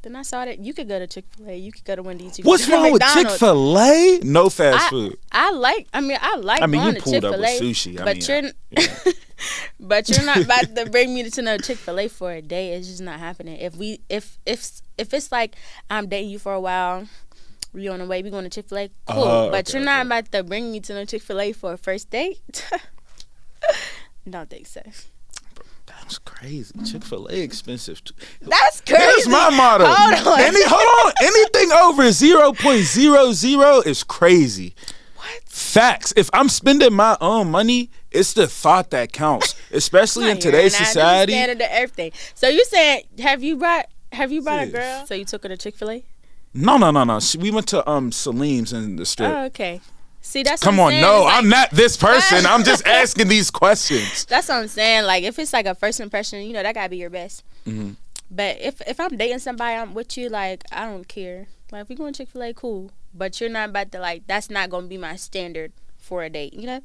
D: Then I saw that you could go to Chick-fil-A. You could go to Wendy's. You could
C: What's
D: go to
C: wrong with
D: McDonald's.
C: Chick-fil-A? No fast food.
D: I like
C: I mean,
D: going
C: you
D: to
C: pulled up
D: Chick-fil-A,
C: with sushi.
D: but you're not about to bring me to no Chick-fil-A for a day. It's just not happening. If it's like I'm dating you for a while, we on the way, we going to Chick-fil-A, cool. But
C: okay,
D: you're not about to bring me to no Chick-fil-A for a first date. Don't think so.
C: That's crazy. Chick-fil-A expensive too.
D: That's crazy.
C: Here's my motto.
D: Hold on.
C: Hold on. Anything over 0.00 is crazy.
D: What?
C: Facts. If I'm spending my own money, it's the thought that counts, especially in today's society.
D: This is standard to everything. So you saying have you brought a
C: Sis.
D: girl? So you took her to Chick-fil-A?
C: No. We went to Salim's in the strip.
D: Oh, okay. See, that's
C: Come
D: what
C: on,
D: I'm
C: no,
D: saying. It's
C: I'm not this person. I'm just asking these questions.
D: That's what I'm saying. Like, if it's like a first impression, you know, that gotta be your best.
C: Mm-hmm.
D: But if I'm dating somebody, I'm with you. Like, I don't care. Like, if we going to Chick-fil-A, cool. But you're not about to like. That's not gonna be my standard for a date. You know?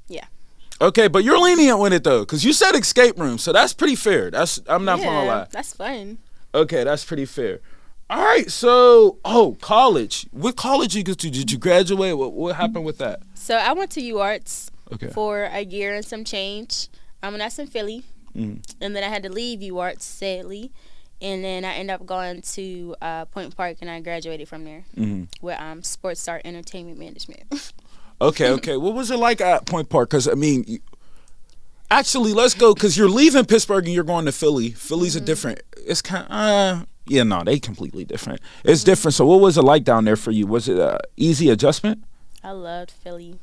D: Yeah.
C: Okay, but you're lenient with it though, because you said escape room, so that's pretty fair. I'm not gonna lie.
D: That's fun.
C: Okay, that's pretty fair. All right, so college. What college you go to? Did you graduate? What happened with that?
D: So I went to UArts
C: Okay.
D: for a year and some change. And that's in Philly.
C: Mm.
D: And then I had to leave UArts, sadly. And then I ended up going to Point Park, and I graduated from there with Sports Art Entertainment Management.
C: Okay. What was it like at Point Park? Because I mean, actually, let's go. Because you're leaving Pittsburgh and you're going to Philly. Philly's a different. It's kind of. Yeah, no, they completely different. It's different. So what was it like down there for you? Was it a easy adjustment?
D: I loved Philly.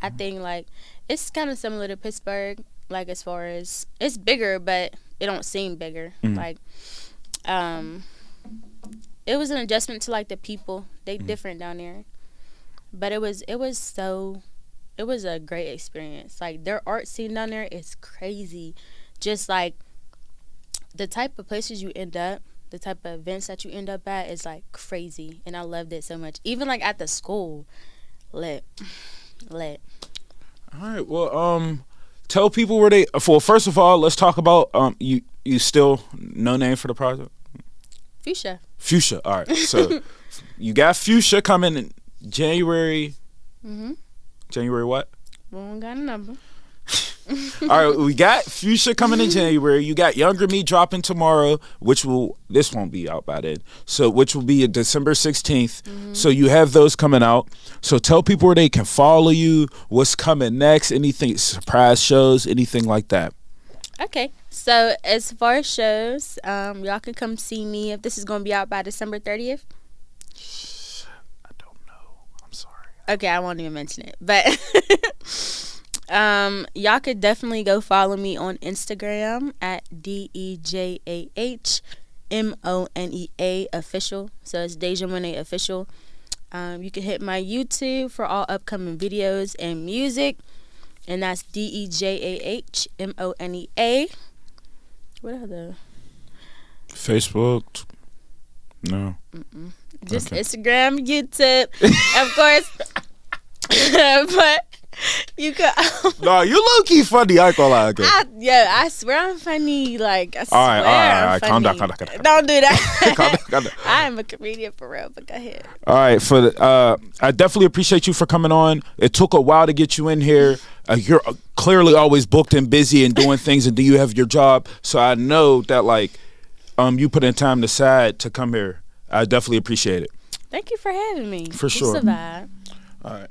D: I think, like, it's kind of similar to Pittsburgh, like, as far as, it's bigger, but it don't seem bigger. Like, it was an adjustment to, like, the people. They different down there. But it was a great experience. Like, their art scene down there is crazy. Just, like, the type of places you end up, the type of events that you end up at is like crazy, and I loved it so much. Even like at the school, lit.
C: All right. Well, tell people where they. Well, first of all, let's talk about you. You still no name for the project?
D: Fuchsia.
C: All right. So you got Fuchsia coming in January. January what?
D: We don't got a number.
C: All right, we got Fuchsia coming in January. You got Younger Me dropping tomorrow, this won't be out by then. So which will be December 16th. So you have those coming out. So tell people where they can follow you, what's coming next, anything, surprise shows, anything like that.
D: Okay, so as far as shows, y'all can come see me if this is going to be out by December 30th.
C: I don't know. I'm sorry.
D: Okay, I won't even mention it, but y'all could definitely go follow me on Instagram at DEJAH MONEA official. So it's Dejah Monae official. You can hit my YouTube for all upcoming videos and music, and that's DEJAH MONEA. What other?
C: Facebook. No.
D: Just
C: Okay.
D: Instagram, YouTube, of course. But you could.
C: No, you low key funny. I ain't gonna lie. Okay.
D: I swear I'm funny. Like, I swear
C: All right.
D: I'm
C: Calm down.
D: funny. Don't do that.
C: Calm down.
D: I am a comedian for real, but go ahead.
C: All right, I definitely appreciate you for coming on. It took a while to get you in here. You're clearly always booked and busy and doing things, and do you have your job? So I know that, like, you put in time aside to come here. I definitely appreciate it.
D: Thank you for having me.
C: For sure.
D: It's a vibe.
C: All right.